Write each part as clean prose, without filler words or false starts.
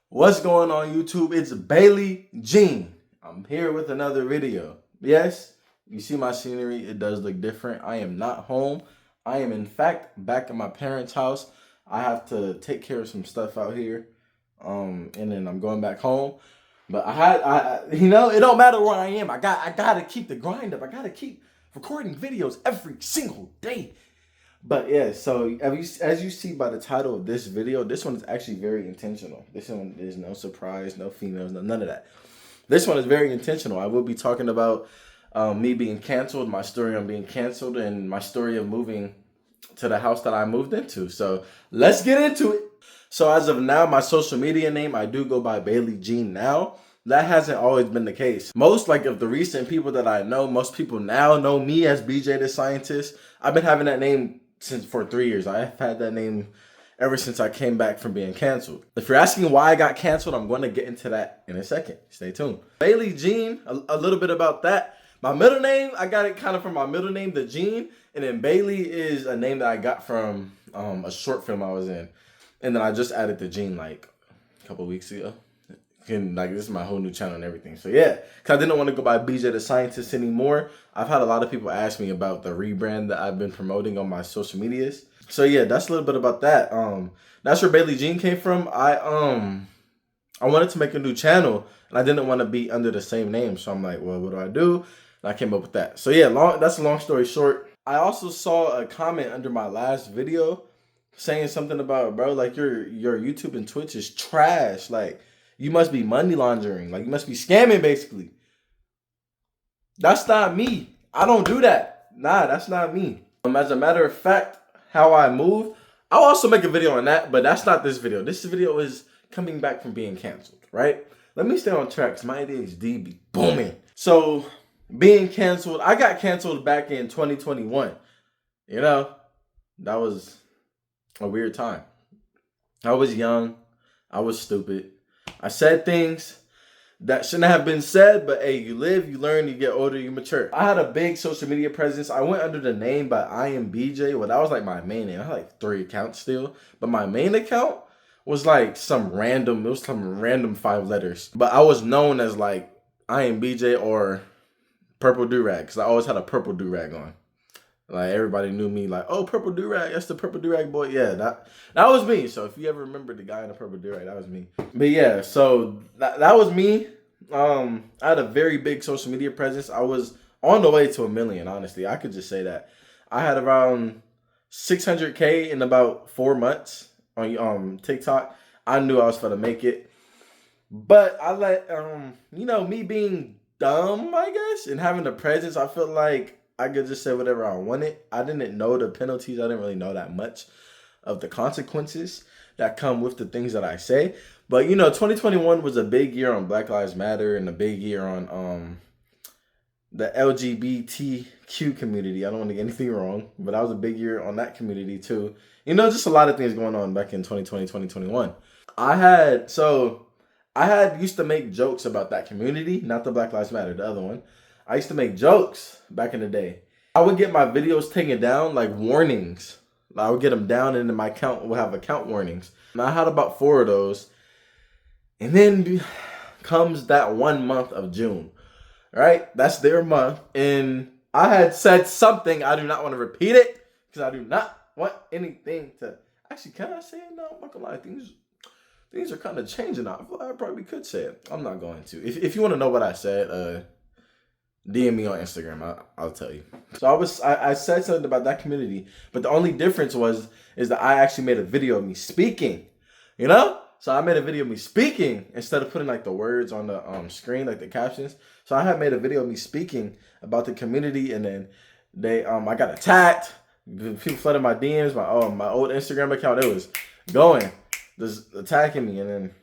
What's going on YouTube? It's Bailey Jean. I'm here with another video. Yes, you see my scenery, it does look different. I am not home. I am in fact back at my parents' house. I have to take care of some stuff out here. And then I'm going back home. But it don't matter where I am. I gotta keep the grind up. I gotta keep recording videos every single day. But yeah, so as you see by the title of this video, this one is actually very intentional. This one is no surprise, no females, none of that. This one is very intentional. I will be talking about me being canceled, my story on being canceled, and my story of moving to the house that I moved into. So let's get into it. So as of now, my social media name, I do go by Bailey Jean now. That hasn't always been the case. Most of the recent people that I know, most people now know me as BJ the Scientist. I've been having that name for 3 years. I've had that name ever since I came back from being canceled. If you're asking why I got canceled, I'm going to get into that in a second. Stay tuned. Bailey Jean, a little bit about that. My middle name, I got it kind of from my middle name, the Jean, and then Bailey is a name that I got from a short film I was in. And then I just added the Jean like a couple weeks ago. And like this is my whole new channel and everything. So yeah, because I didn't want to go by BJ the Scientist anymore. I've had a lot of people ask me about the rebrand that I've been promoting on my social medias. So yeah, that's a little bit about that. That's where Bailey Jean came from. I wanted to make a new channel and I didn't want to be under the same name. So I'm like, well, what do I do? And I came up with that. So yeah, that's a long story short. I also saw a comment under my last video saying something about, bro, like your YouTube and Twitch is trash. Like, you must be money laundering. Like, you must be scamming, basically. That's not me. I don't do that. Nah, that's not me. As a matter of fact, how I move, I'll also make a video on that, but that's not this video. This video is coming back from being canceled, right? Let me stay on track because my ADHD be booming. So, being canceled, I got canceled back in 2021. You know, that was a weird time. I was young. I was stupid. I said things that shouldn't have been said, but hey, you live, you learn, you get older, you mature. I had a big social media presence. I went under the name by I am BJ. Well, that was like my main name. I had like 3 accounts still, but my main account was like some random 5 letters. But I was known as like I am BJ or Purple Durag because I always had a purple durag on. Like, everybody knew me, like, oh, Purple Durag, that's the Purple Durag boy. Yeah, that was me. So if you ever remember the guy in the Purple Durag, that was me. But yeah, so that was me. I had a very big social media presence. I was on the way to 1 million, honestly. I could just say that. I had around 600K in about 4 months on TikTok. I knew I was going to make it. But I let, me being dumb, I guess, and having the presence, I feel like I could just say whatever I wanted. I didn't know the penalties. I didn't really know that much of the consequences that come with the things that I say. But, 2021 was a big year on Black Lives Matter and a big year on the LGBTQ community. I don't want to get anything wrong, but that was a big year on that community too. Just a lot of things going on back in 2020, 2021. I had used to make jokes about that community, not the Black Lives Matter, the other one. I used to make jokes back in the day. I would get my videos taken down, like warnings. I would get them down and then my account would have account warnings. And I had about 4 of those. And then comes that 1 month of June, right? That's their month. And I had said something. I do not want to repeat it because I do not want anything to... Actually, can I say it now? I'm not gonna lie. Things are kind of changing now. I probably could say it. I'm not going to. If you want to know what I said, DM me on Instagram. I'll tell you. So I said something about that community, but the only difference is that I actually made a video of me speaking. So I made a video of me speaking instead of putting like the words on the screen, like the captions. So I had made a video of me speaking about the community, and then I got attacked. People flooded my DMs, my old Instagram account. It was going, just attacking me, and then.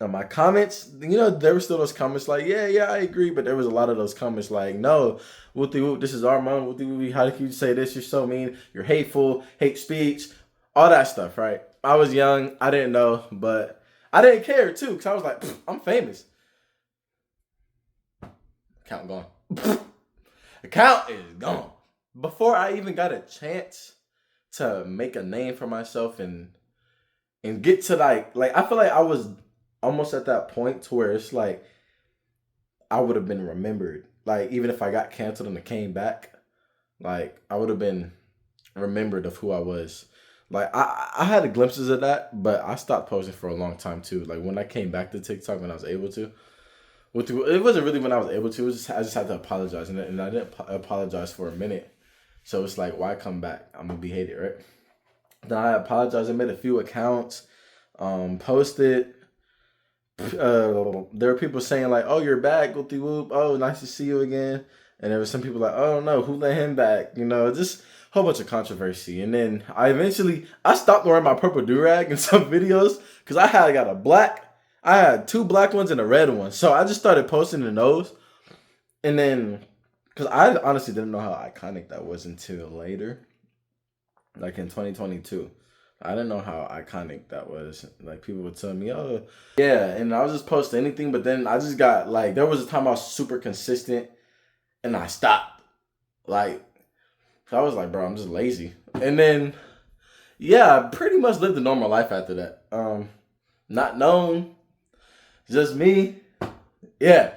My comments, there were still those comments like, yeah, I agree. But there was a lot of those comments like, no, whoopty whoop, this is our mom, whoopty whoopty, how can you say this? You're so mean. You're hateful, hate speech, all that stuff, right? I was young. I didn't know, but I didn't care too because I was like, I'm famous. Account gone. Account is gone. Before I even got a chance to make a name for myself and get to like I feel like I was almost at that point to where it's like I would have been remembered. Like even if I got canceled and I came back, like I would have been remembered of who I was. Like I had glimpses of that, but I stopped posting for a long time too. Like when I came back to TikTok when I was able to, it wasn't really when I was able to. It was just, I just had to apologize, and I didn't apologize for a minute. So it's like, why come back? I'm gonna be hated, right? Then I apologized. I made a few accounts, posted. There were people saying like, "Oh, you're back, whoopty whoop. Oh, nice to see you again." And there were some people like, "Oh no, who let him back?" You know, just a whole bunch of controversy. And then I stopped wearing my purple durag in some videos because I had two black ones and a red one. So I just started posting in those. And then, because I honestly didn't know how iconic that was until later, like in 2022. I didn't know how iconic that was. Like people would tell me, "Oh, yeah," and I was just posting anything. But then I just got like, there was a time I was super consistent, and I stopped. Like, so I was like, bro, I'm just lazy. And then, yeah, I pretty much lived a normal life after that. Not known, just me. Yeah,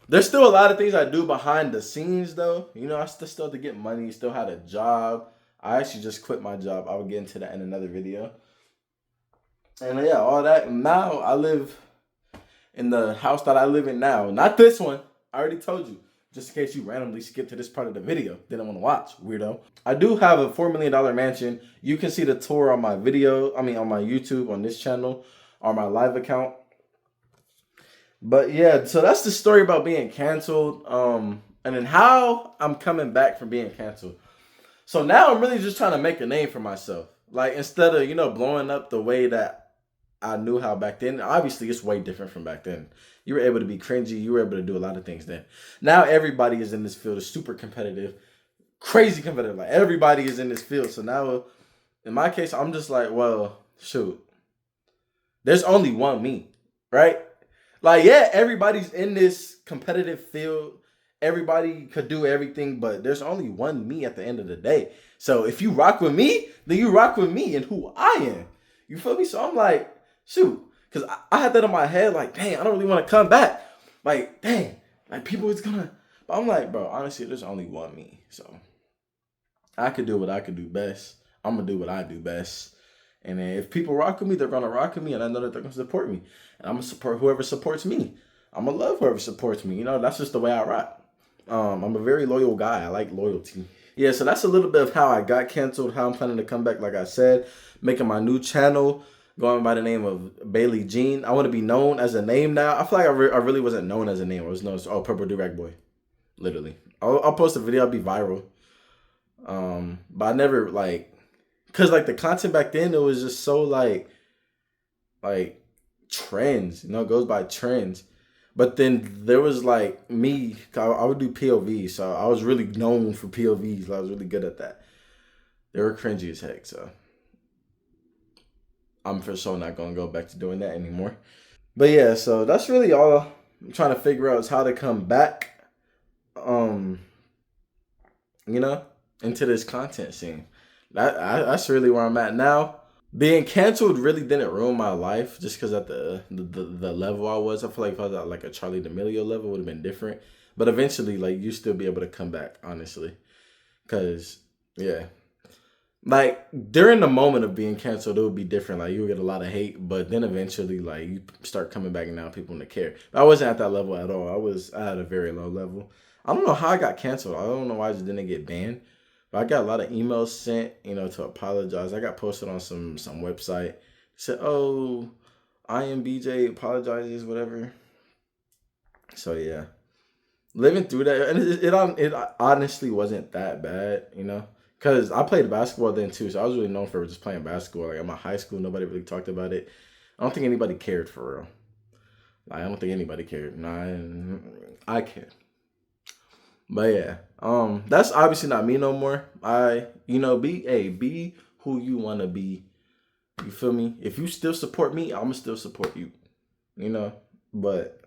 there's still a lot of things I do behind the scenes, though. You know, I still had to get money, still had a job. I actually just quit my job. I will get into that in another video. And yeah, all that. Now I live in the house that I live in now. Not this one. I already told you. Just in case you randomly skip to this part of the video. Didn't want to watch, weirdo. I do have a $4 million mansion. You can see the tour on my video. I mean, on my YouTube, on this channel, on my live account. But yeah, so that's the story about being canceled. And then how I'm coming back from being canceled. So now I'm really just trying to make a name for myself. Like instead of, blowing up the way that I knew how back then, obviously it's way different from back then. You were able to be cringy. You were able to do a lot of things then. Now everybody is in this field is super competitive, crazy competitive. Like everybody is in this field. So now in my case, I'm just like, well, shoot, there's only one me, right? Like, yeah, everybody's in this competitive field. Everybody could do everything, but there's only one me at the end of the day. So if you rock with me, then you rock with me and who I am. You feel me? So I'm like, shoot. Because I had that in my head, like, dang, I don't really want to come back. Like, dang, like people is gonna. But I'm like, bro, honestly, there's only one me. So I could do what I could do best. I'm going to do what I do best. And then if people rock with me, they're going to rock with me. And I know that they're going to support me. And I'm going to support whoever supports me. I'm going to love whoever supports me. That's just the way I rock. I'm a very loyal guy. I like loyalty. Yeah, so that's a little bit of how I got canceled, how I'm planning to come back, like I said, making my new channel, going by the name of Bailey Jean. I want to be known as a name now. I feel like I really wasn't known as a name. I was known as, Purple Durag Boy. Literally. I'll post a video. I'll be viral. But I never, because, the content back then, it was just so, trends. It goes by trends. But then there was me, I would do POVs, so I was really known for POVs. I was really good at that. They were cringy as heck, so I'm for sure not gonna go back to doing that anymore. But yeah, so that's really all I'm trying to figure out is how to come back, into this content scene. That's really where I'm at now. Being canceled really didn't ruin my life just because at the level I was. I feel like if I was at a Charlie D'Amelio level, it would have been different. But eventually, you still be able to come back, honestly. Because, yeah. During the moment of being canceled, it would be different. You would get a lot of hate. But then eventually, you start coming back and now people want to care. But I wasn't at that level at all. I had a very low level. I don't know how I got canceled. I don't know why I just didn't get banned. But I got a lot of emails sent, to apologize. I got posted on some website. Said, "Oh, I am BJ apologizes, whatever." So yeah, living through that, and it honestly wasn't that bad, because I played basketball then too. So I was really known for just playing basketball. At my high school, nobody really talked about it. I don't think anybody cared for real. I don't think anybody cared. No, I cared. But yeah, that's obviously not me no more. Be who you want to be. You feel me? If you still support me, I'ma still support you. But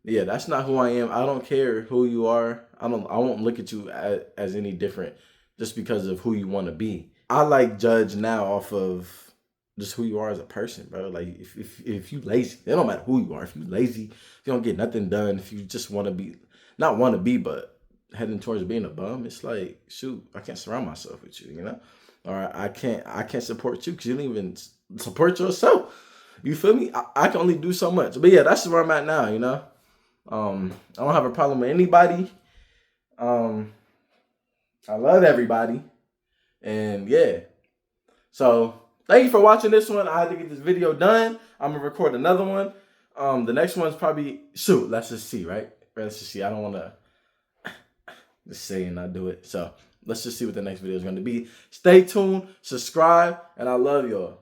yeah, that's not who I am. I don't care who you are. I won't look at you as any different just because of who you want to be. I judge now off of just who you are as a person, bro. Like if you lazy, it don't matter who you are. If you lazy, if you don't get nothing done, if you just want to be, not want to be, but heading towards being a bum, it's like, shoot, I can't surround myself with you, you know, or I can't support you because you don't even support yourself. You feel me? I can only do so much. But yeah, that's where I'm at now, you know. I don't have a problem with anybody. I love everybody. And yeah. So thank you for watching this one. I had to get this video done. I'm gonna record another one. The next one's probably, shoot, let's just see, right? Let's just see. I don't wanna just say and not do it. So let's just see what the next video is gonna be. Stay tuned, subscribe, and I love y'all.